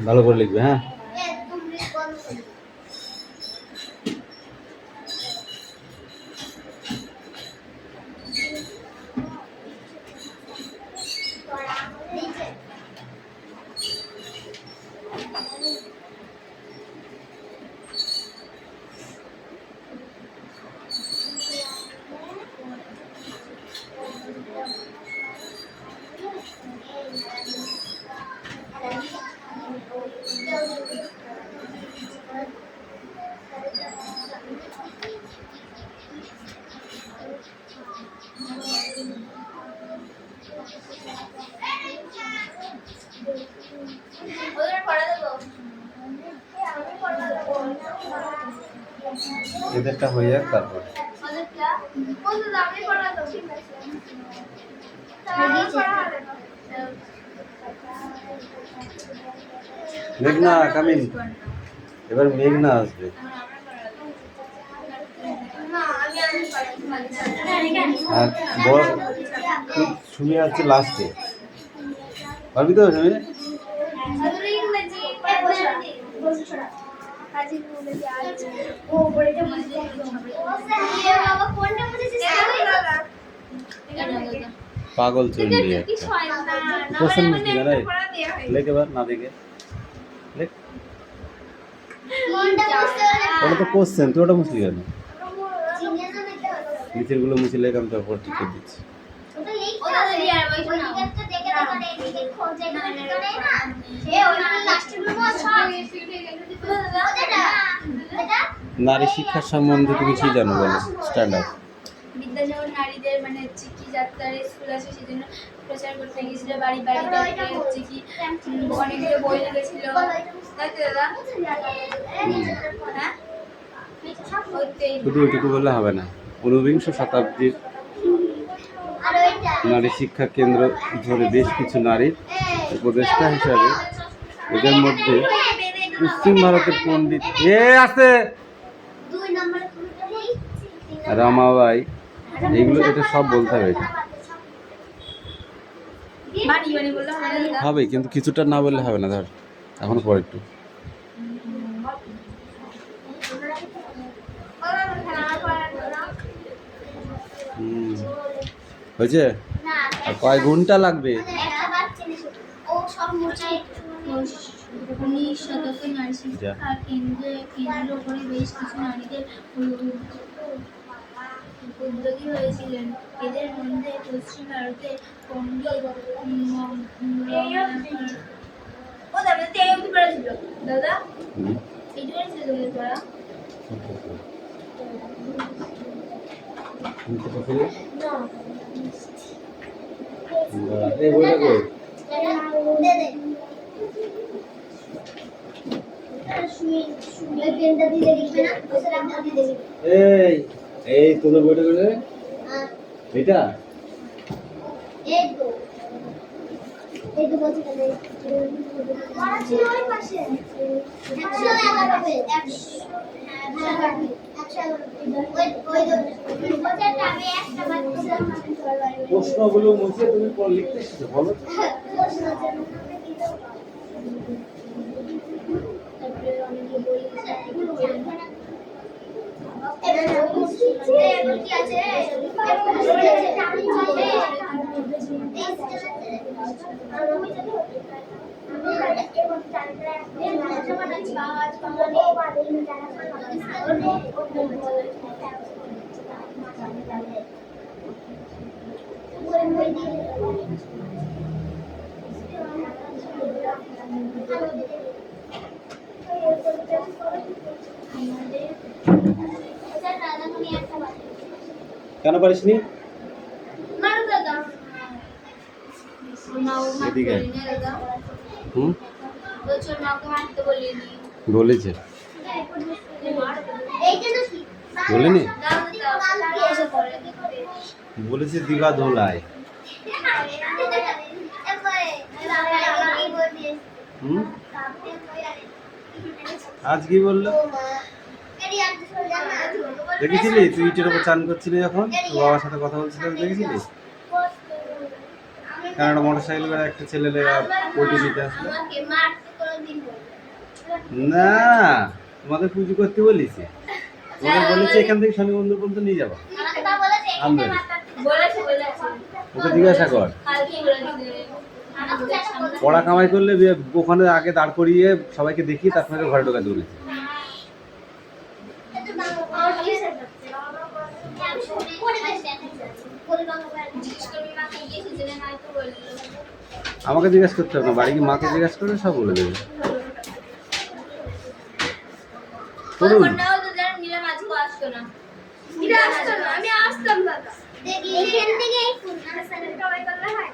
ভালো করে লিখবে, হ্যাঁ। এদেরটা হয়ে যাক তারপর মেঘনা কামিন। এবার মেঘনা আসবে। আর বড় সুমি আছে লাস্টে, পারবি তো সুমি? পাগল চললি কোশ্চেন মুশকিল না রে, লেখ এবার না দেখে লেখ। ওটা তো কোশ্চেন, তুই ওটা মুশকিল কেন? নিচের গুলো মুছে লেখ, আমি তারপর ঠিক করে দিচ্ছি। নারী শিক্ষার সম্বন্ধে তুমি কি জানো বলো? স্ট্যান্ডার্ড বিদ্যাসাগর নারীদের মানে হচ্ছে কি যাত্রার স্কুল আছে সেজন্য প্রচার করতে গিয়েছিল, বাড়ি বাড়িতে হচ্ছে কি অনেকগুলো বই লিখেছিল, তাই তো দাদা? হ্যাঁ, শুধু ওইটুকু বললে হবে না। ঊনবিংশ শতাব্দীর নারী শিক্ষা কেন্দ্র ধরে বেশ কিছু নারীর উপদেষ্টা হিসাবে এদের মধ্যে পশ্চিম ভারতের পণ্ডিত আছে রামাবাই, এইগুলো এটা সব বলতে হবে। হবে কিন্তু কিছুটা না বললে হবে না, ধর এখনো পরে একটু হয়েছে। কয় ঘন্টা লাগবে? 19 শতকে নারী শিক্ষা কেন্দ্র করে বেশ কিছু নারীদের উদ্যোগী হয়েছিলেন। এদের মধ্যে পশ্চিম ভারতের পণ্ডিত দাদা এই তোদের বইটা করে এটা প্রশ্নগুলো মুছে তুমি লিখতে শিখো, বলো। কেন পারিসনি? বলেছে বলেনি, বলেছে দিঘা ধোলায়। আজ কি বললো? দেখেছিলি তুই ইটের উপর চান করছিলি যখন তোর বাবার সাথে কথা বলছিলি, দেখেছিলি? কারণ মোটরসাইকেল করে একটা ছেলে পোল্ট্রি দিতে আসলো। আমাকে মারতে কোনোদিন বলবে না, তোমাদের পুজো করতে বলেছি, তোমাদের বলেছি এখান থেকে শনি মন্দির পর্যন্ত নিয়ে যাবো। আমাকে তা বলেছে আনবে, বলেছে ওকে জিজ্ঞাসা কর। কালকে বলে দিতে পড়া কামাই করলে ওখানে আগে দাঁড় করিয়ে সবাইকে দেখিয়ে তারপরে ঘরে ঢোকাতে বলেছি। আমাকে জিজ্ঞাসা করতে হবে না, বাড়ি কি মাকে জিজ্ঞাসা করলে সব বলে দেবে। চলুন,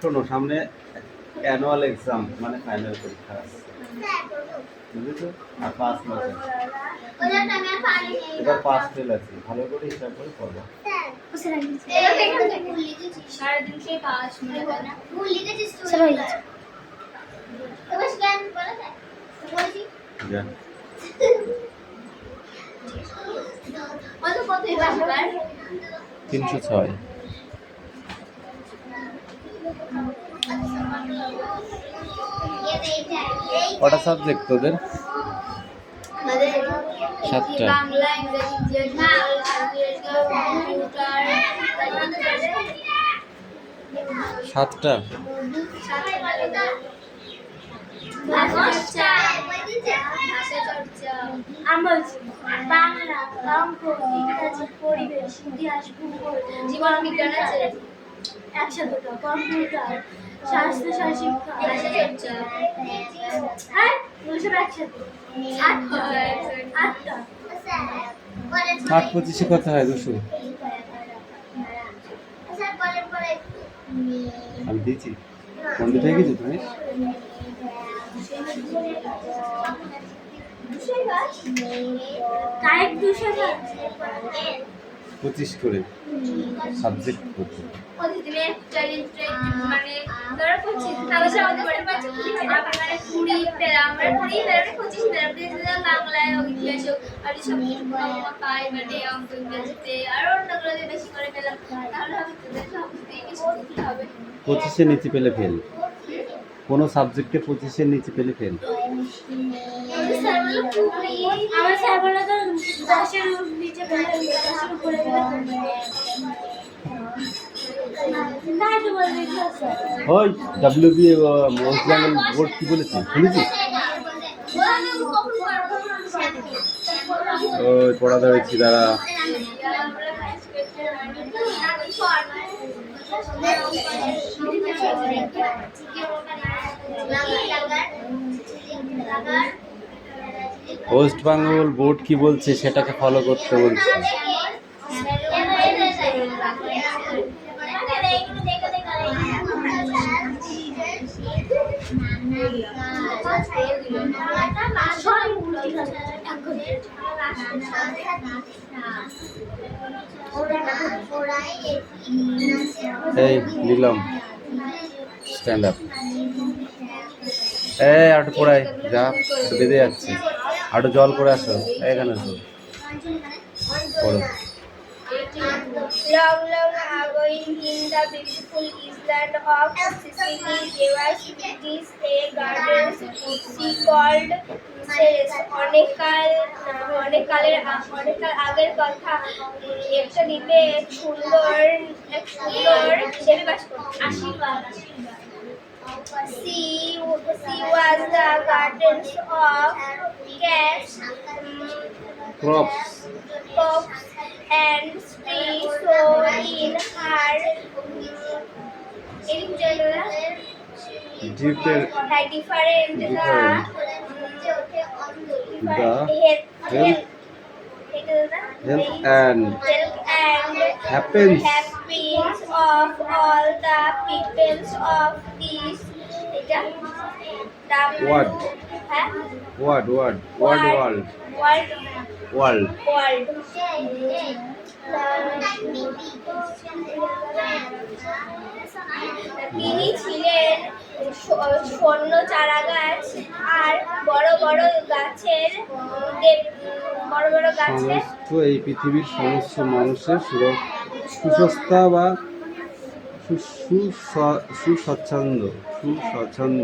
শোনো, সামনে অ্যানুয়াল এক্সাম মানে ফাইনাল পরীক্ষা আছে, বুঝেছো? আর 5 মাস আছে। এবার 5 ফেল আছে, ভালো করে হিসাব করে পড়বা। যা। 306। কটা সাবজেক্ট তোদের? 7টা। বাংলা, ইংরেজি, কম্পিউটার, 7টা। ভাষা চর্চা, বাংলা, অঙ্ক, ইংরেজি, পরিবেশ, ইতিহাস, ভূগোল, জীবন বিজ্ঞান আছে 102টা, কম্পিউটার, স্বাস্থ্য শিক্ষা, ভাষা চর্চা, হ্যাঁ সব একসাথে 8টা 8 25 কত হয়? 200। আমি দিয়েছি, পণ্ডিত হয়ে গেছি তুমি। কারেক্ট 200 25 করে সাবজেক্ট করতে। মানে ধরো 25 তাহলে আমাদের বাড়ি পাচ্ছে 20 পেলাম, আমরা 20 পেলাম 25 পেলাম, বাংলায় ইতিহাস আর সব পাই, মানে অঙ্ক ইংরেজিতে আর অন্যগুলোতে বেশি করে পেলাম, তাহলে হবে তোদের সব বেশি করতে হবে। 25-এর নিচে পেলে ফেল, কোনো সাবজেক্টে 25-এর নিচে পেলে ফেল। আমার স্যার বলে তো 10-এর নিচে পেলে 10-এর উপরে পেলে তাই তো বলে দিয়েছে। ওই ডব্লিউবি ওয়েস্ট বেঙ্গল বোর্ড কি বলেছে শুনেছিস? ওই পড়া ধরেছি দাঁড়া। ওয়েস্ট বেঙ্গল বোর্ড কি বলছে সেটাকে ফলো করতে বলছে। এই নিলাম, স্ট্যান্ড আপ। এই আরো পড়াই যা, একটু বেঁধে যাচ্ছে, আরো জল করে আসো, এখানে আসো পড়ো। Long, long ago in the beautiful island of Sicily, there was a garden she called Ceres. অনেক কাল আগের কথা, একটা দ্বীপে এক সুন্দর দেবী বাস করত। আশীর্বাদ। She was the gardens of cats, crops and trees, so in her ডিপের different the health and happens of all the peoples of this What? Huh? World. তিনি ছিলেন স্বর্ণ চারা গাছ আর বড় বড় গাছের সমস্ত এই পৃথিবীর সমস্ত মানুষের সুস্থতা বা সুস্বচ্ছন্দ সুস্বচ্ছন্দ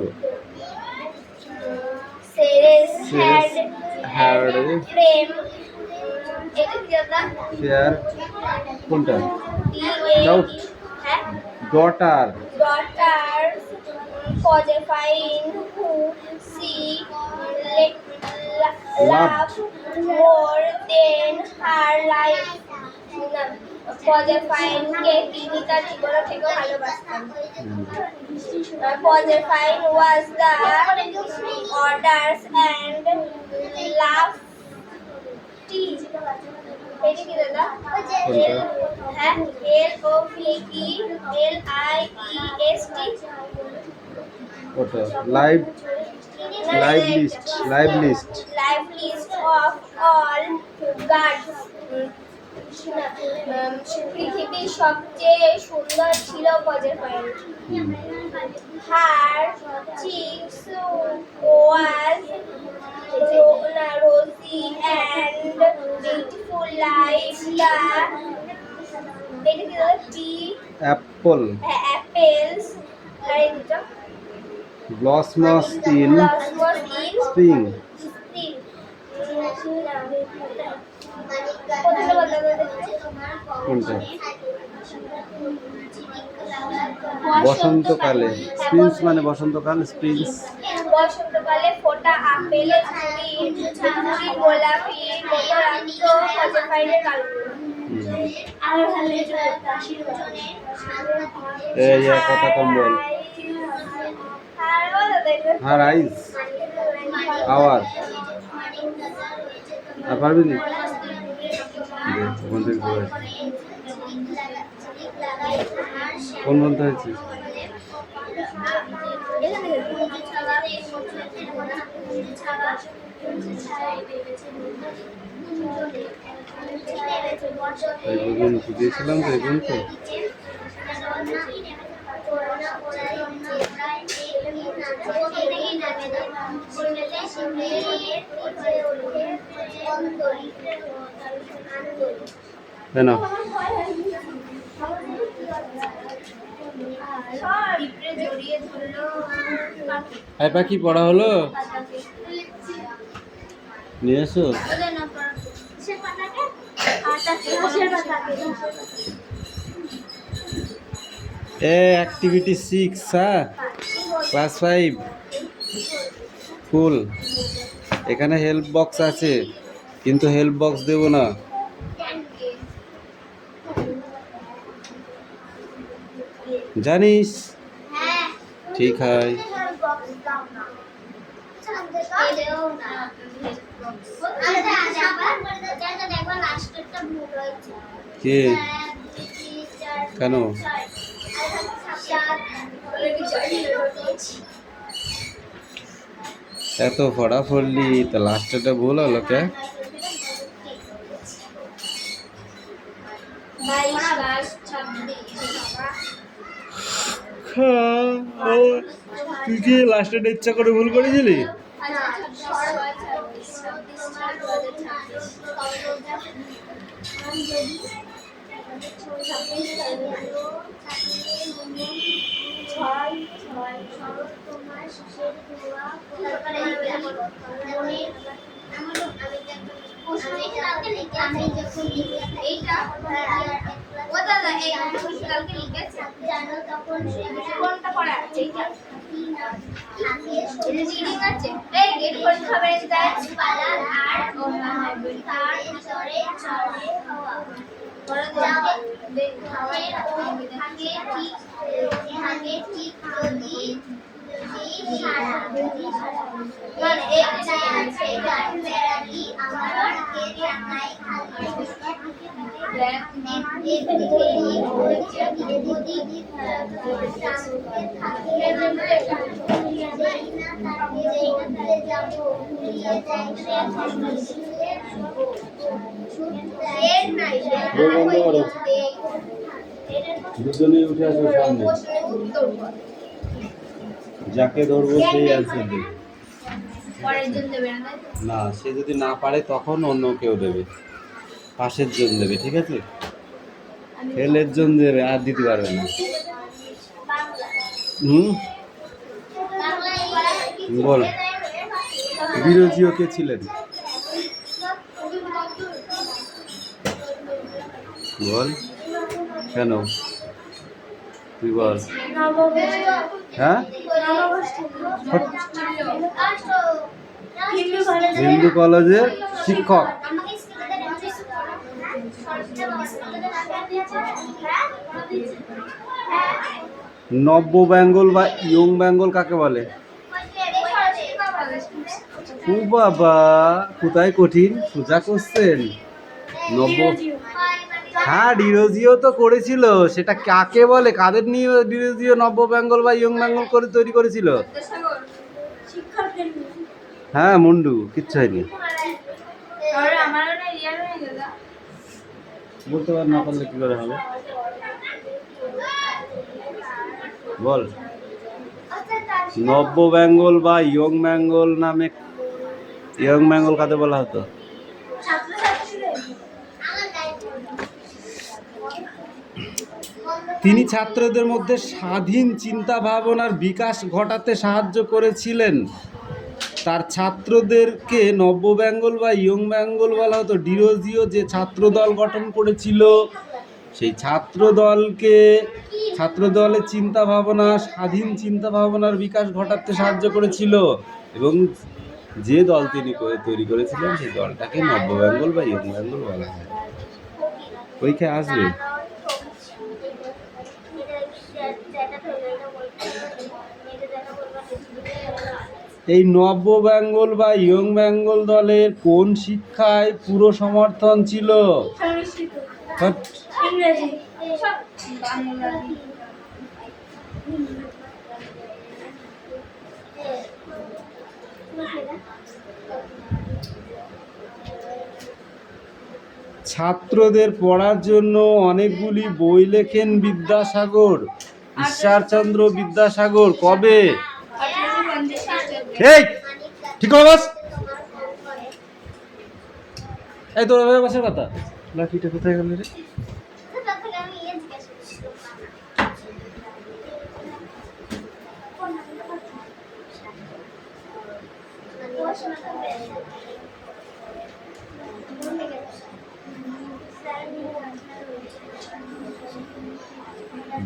সেরেস Ceres হ্যাড had ফ্রেম এটা কি দাদা শেয়ার কোনটা ডাউট Doubt. হ্যাঁ daughter daughters Josephine who she loved more than her life. Josephine কে তিনি তার জীবনের থেকে ভালোবাসতেন। Josephine was the orders and love এটা কি দাদা হ্যাঁ LOVELIEST ওটা live list life list of all gods পৃথিবীর সবচেয়ে সুন্দর ছিল Josephine. Her cheeks was rosy and beautiful like the Apple apples আর এটা blossoms in blossoms in spring spring. কোনটা বসন্তকালে স্প্রিংস মানে বসন্তকাল স্প্রিংস বসন্তকালে ফোটা আপেলের ঝুড়ি গোলাপি মতো রাখতো Josephine's গালগুলো। এই কথা কম বল হার আইজ আওয়ার আর পারবি নি কোন বলতে হয়েছে এই পর্যন্ত দিয়েছিলাম তো এই পর্যন্ত কেন পাখি পড়া হলো নিয়ে এসো অ্যাক্টিভিটি 6 হ্যাঁ ক্লাস 5 ফুল এখানে হেল্প বক্স আছে কিন্তু হেল্প বক্স দেব না জানিস ঠিক হয় কে কেন এত পড়া পড়লি তা লাস্টটা ভুল হলো কে তুই কি লাস্টটা ইচ্ছা করে ভুল করেছিলি দুজনেই উঠে আসো সামনে যাকে ধরবো সেই অ্যান্সার দেবে না সে যদি না পারে তখন অন্য কেউ দেবে পাশের জন দেবে ঠিক আছে ফেলের জন দেবে আর দিতে পারবে না হুম, বল। বিরোধীও কে ছিলেন? বল কেন, তুই বল। হ্যাঁ, হিন্দু কলেজের শিক্ষক। নব্য বেঙ্গল বা ইয়ং বেঙ্গল কাকে বলে? ও বাবা, কোথায় কঠিন, সোজা কোশ্চেন। নব্য, হ্যাঁ ডিরোজিও তো করেছিল, সেটা কাকে বলে, কাদের নিয়ে ডিরোজিও নব্য বেঙ্গল বা ইয়ং বেঙ্গল করে তৈরি করেছিল? হ্যাঁ মুন্ডু, কিচ্ছু হয়নি। বলতে পার না পারলে কি করে হবে, বল। নব্য বেঙ্গল বা ইয়ং বেঙ্গল নামে, ইয়ং বেঙ্গল কাদের বলা হতো? তিনি ছাত্রদের মধ্যে স্বাধীন চিন্তা ভাবনার বিকাশ ঘটাতে সাহায্য করেছিলেন। তার ছাত্রদেরকে নব্য বেঙ্গল বা ইয়ং বেঙ্গল বলা হতো। ডিরোজিও যে ছাত্রদল গঠন করেছিল, সেই ছাত্রদলের চিন্তা ভাবনা, স্বাধীন চিন্তা ভাবনার বিকাশ ঘটাতে সাহায্য করেছিল, এবং যে দল তিনি তৈরি করেছিলেন সেই দলটাকে নব্য বেঙ্গল বা ইয়ং বেঙ্গল বলা হয়। পরীক্ষায় আসবে। এই নব্য বেঙ্গল বা ইয়ং বেঙ্গল দলের কোন শিক্ষায় পুরো সমর্থন ছিল? ছাত্রদের পড়ার জন্য অনেকগুলি বই লেখেন বিদ্যাসাগর। ঈশ্বরচন্দ্র বিদ্যাসাগর কবে? এই ঠিক হবে বাস, এই তোর বাসের কথা। লাঠিটা কোথায় গেল রে?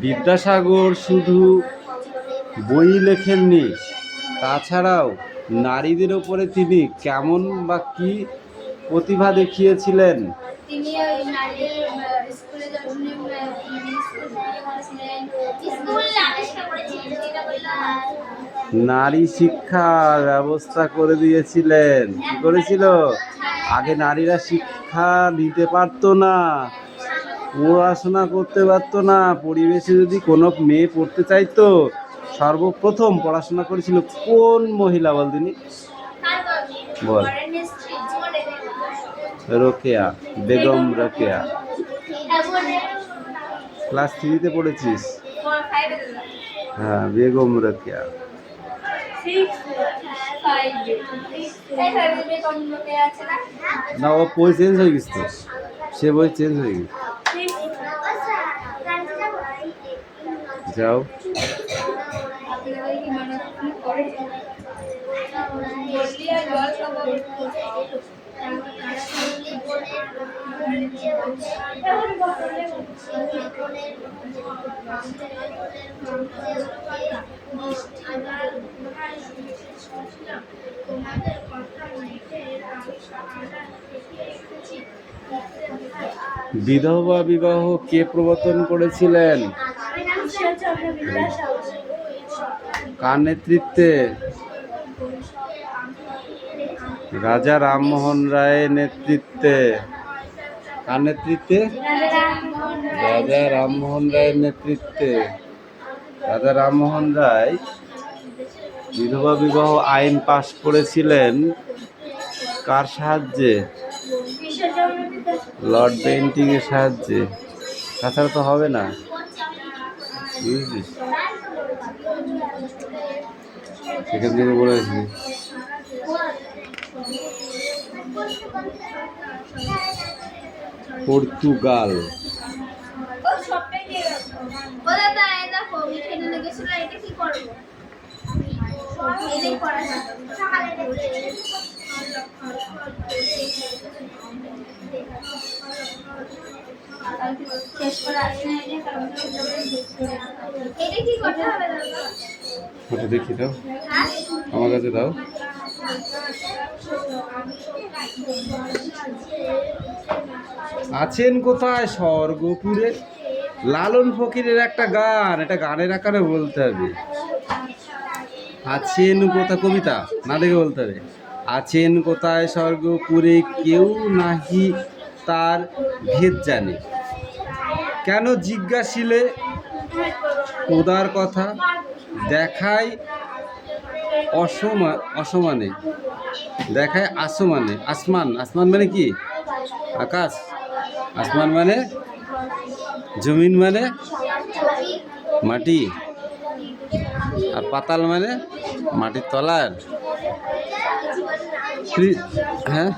বিদ্যাসাগর শুধু বই লেখেননি, তাছাড়াও নারীদের ওপরে তিনি কেমন বা কি প্রতিভা দেখিয়েছিলেন? তিনি ওই নারীদের স্কুলে যখন নারী শিক্ষার ব্যবস্থা করে দিয়েছিলেন। কি করেছিল? আগে নারীরা শিক্ষা নিতে পারতো না, পড়াশোনা করতে পারতো না। পরিবেশে যদি কোনো মেয়ে পড়তে চাইতো, সর্বপ্রথম পড়াশোনা করেছিল কোন মহিলা বল তিনি? বল। রোকেয়া, বেগম রোকেয়া। ক্লাস 3-তে পড়েছিস? হ্যাঁ, বেগম রোকেয়া। না, ও বই চেঞ্জ হয়ে গেছে, সে বই চেঞ্জ হয়ে গেছে। যাও। বিধবা বিবাহ কে প্রবর্তন করেছিলেন? কার নেতৃত্বে? রাজা রামমোহন রায়ের নেতৃত্বে। কার নেতৃত্বে? রাজা রামমোহন রায়ের নেতৃত্বে। রাজা রামমোহন রায় বিধবা বিবাহ আইন পাশ করেছিলেন কার সাহায্যে? লর্ড বেন্টিং এর সাহায্যে। তাছাড়া তো হবে না, বুঝেছিস? সেখান থেকে বলেছি। পর্তুগাল। গেছিল, এটা কি করবো? এটাই করা যাবে। শেষ করে আসলে এটা কি করতে হবে দাদা? ওটা দেখি দাও, আমার কাছে দাও। আছেন কোথায় স্বর্গপুরে, লালন ফকিরের একটা গান, এটা গানের আকারে বলতে হবে। আছেন কোথা, কবিতা না দেখে বলতে হবে। আছেন কোথায় স্বর্গপুরে, কেউ নাহি তার ভেদ জানে, কেন জিজ্ঞাসিলে খোদার কথা, দেখায় অসমানে, দেখায় আসমানে। আসমান, আসমান মানে কি? আকাশ। আসমান মানে জমিন, মানে মাটি, আর পাতাল মানে মাটির তলার। হ্যাঁ,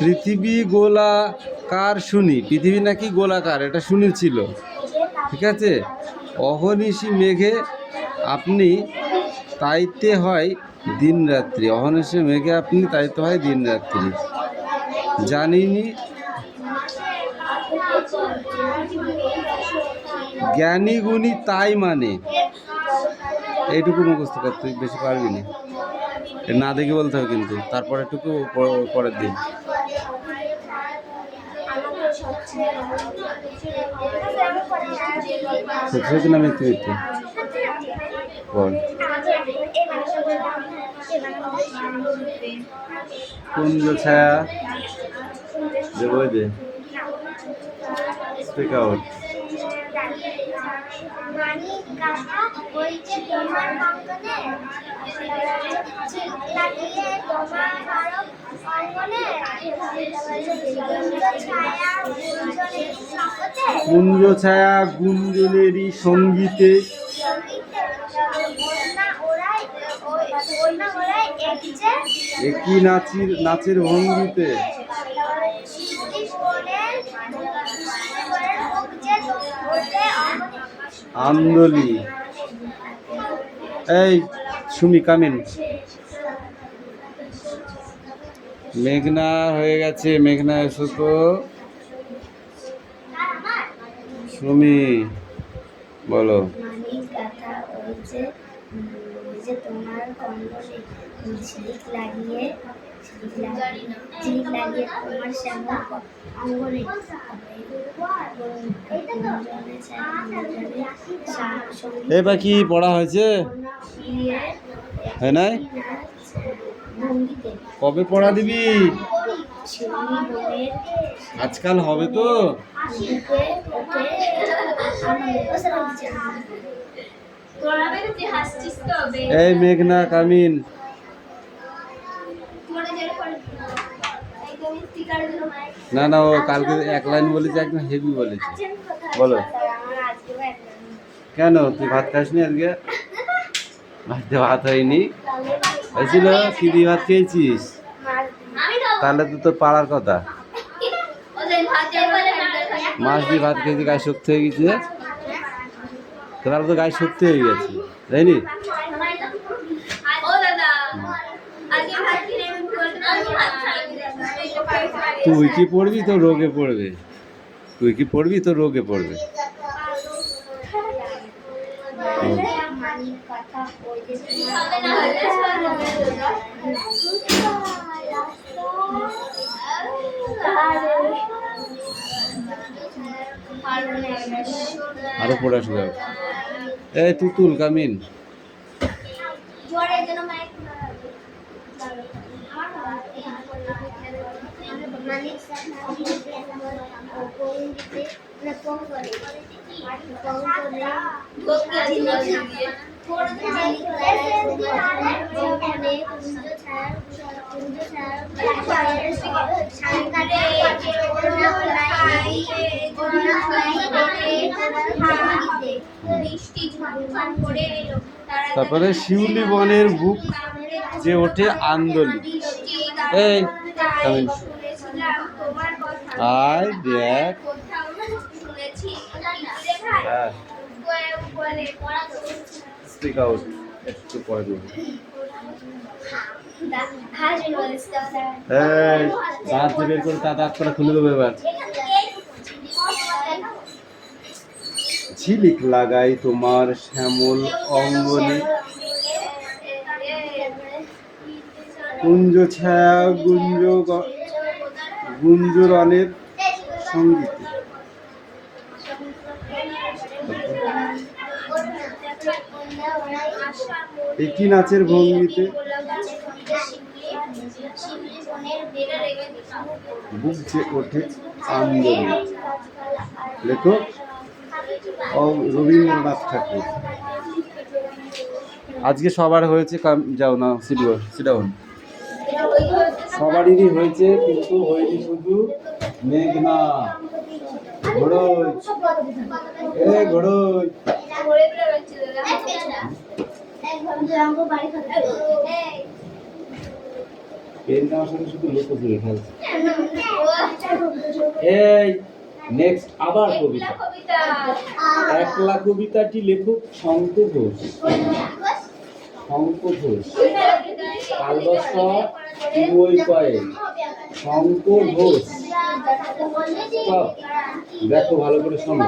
পৃথিবী গোলাকার শুনি, পৃথিবী নাকি গোলাকার এটা শুনেছিল, ঠিক আছে। অহনিশি মেঘে আপনি তাইতে হয় দিন রাত্রি, অহনিশি মেঘে আপনি তাইতে হয় দিন রাত্রি। জানিনি জ্ঞানী গুণী তাই মানে, এইটুকু মুখস্থ করতে, বেশি পারবি না, না দেখে বলতে হবে কিন্তু, তারপরে একটু পরের দিন। সত্যি না মিথ্যে মিথ্যে বল। কুঞ্জ ছায়া দেব, যে স্পিক আউট। কুঞ্জ ছায়া গুঞ্জনেরই সঙ্গীতে, একই নাচের ভঙ্গিতে, আন্দোলি। এই সুমি কামিন। মেঘনা হয়ে গেছে, মেঘনা এসো তো। সুমি বলো। তোমার কম্বলে ঝিলিক লাগিয়ে তোমার শ্যামল অঙ্গনে এ পাখি পড়া হয়েছে? হ্যাঁ, নাই কবে পড়া দিবি? আজকাল হবে তো। এই মেঘনা কামিন। না না, ও কালকে এক লাইন বলেছে, একদম হেভি বলেছে। বলো। কেন তুই ভাত খাসনি আজকে? ভাত হয়নি, হয়েছিল কি দিয়ে ভাত খেয়েছিস? তাহলে তো তোর পাড়ার কথা। মাছ দিয়ে ভাত খেয়েছি, গায়ে শক্তি হয়ে গেছে। তাহলে তো গায়ে শক্তি হয়ে গেছে, তাইনি? তুই কি পড়বি তো রোগে পড়বে, তুই কি পড়বি তো রোগে পড়বে। আরো পড়া শুরু হবে। এই তুতুল কামিন। তারপরে শিউলি বনের বুক যে ওঠে আন্দোলি। এই আয় দেখ, স্পিক আউট একটু পরে দেবো। এই দাঁত যে বের করে দাঁত করে খুলে দেবো এবার। ঝিলিক লাগাই তোমার শ্যামল অঙ্গনে, কুঞ্জ ছায়া গুঞ্জরণের সঙ্গীতে। একটি নাচের ভঙ্গিতে বুঝছে ওঠে আন্দোলন। লেখক রবীন্দ্রনাথ ঠাকুর। আজকে সবার হয়েছে, যাও না সিডাউন, সবারই হয়েছে, কিন্তু হয়নি শুধু মেঘনা। ঘোড়ই এ ঘোড়ই, পেনটা আমার সাথে শুধু লেখো দিয়ে খেলছে। এই নেক্সট আবার কবিতা। একলা কবিতাটি লেখক শঙ্খ ঘোষ। শঙ্খ ঘোষ কালবস্তা বই কয়ে শঙ্খ ঘোষ। দেখো ভালো করে শোনো।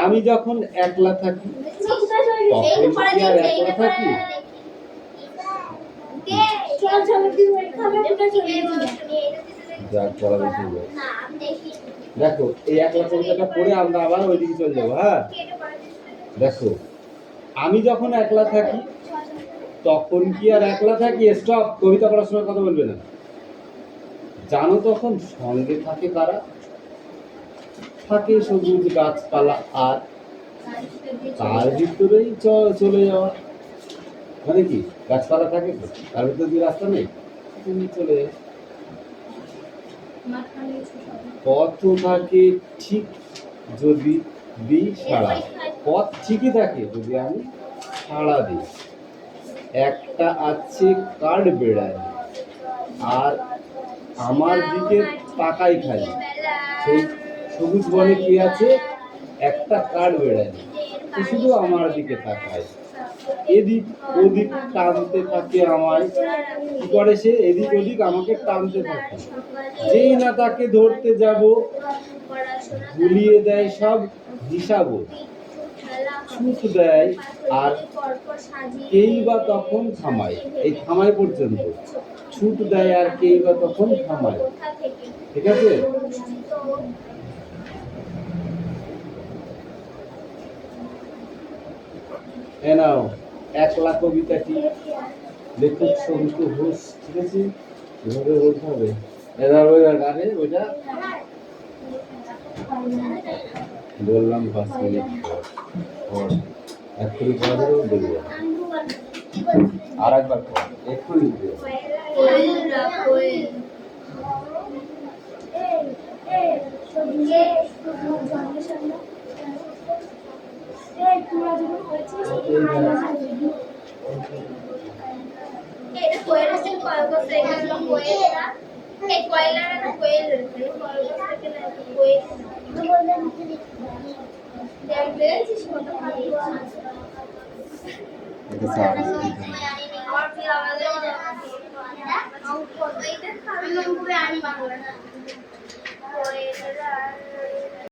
আমি যখন একলা থাকি তখন কি আর একলা থাকি? দেখো এই একলা কবিতাটা পড়ে আমরা আবার ওইদিকে চলে যাবো। হ্যাঁ দেখো, আমি যখন একলা থাকি তখন কি আর একলা থাকি? স্টপ, কবিতা পড়ার সময় কথা বলবে না। জানো তখন সঙ্গে থাকে কারা? থাকে সবুজ গাছপালা, আর তার ভিতরেই চলে যাওয়া। মানে কি গাছপালা থাকে তো, তার ভিতরে দিয়ে রাস্তা নেই, তুমি চলে যাও। পথ থাকে ঠিক যদি দিই সাড়া। পথ ঠিকই থাকে যদি আমি সাড়া দিই। একটা আছে কাঠ বেড়ায় আর আমার দিকে তাকাই খাই। সেই সবুজ বনে কি আছে? একটা কাঠ বেড়ায়, শুধু আমার দিকে তাকায়। এদিক ওদিক টানতে থাকে আমায়। কি করে সে? এদিক ওদিক আমাকে টানতে থাকে। যেই না তাকে ধরতে যাব ভুলিয়ে দেয় সব হিসাব। ছুট দেয় আর কেই বা তখন থামায়। এই থামায় পর্যন্ত ছুট দেয় আর কেই বা তখন থামায়। ঠিক আছে? এ নাও একলা কবিতাটি লেখক শঙ্কু ঘোষ। ঠিক আছে, এভাবে বলতে হবে। এবার ওই গানে ওইটা বললাম 5 মিনিট পর এক্ষুনি পড়াবেও দেবো। আর একবার পর এক্ষুনি দেবো।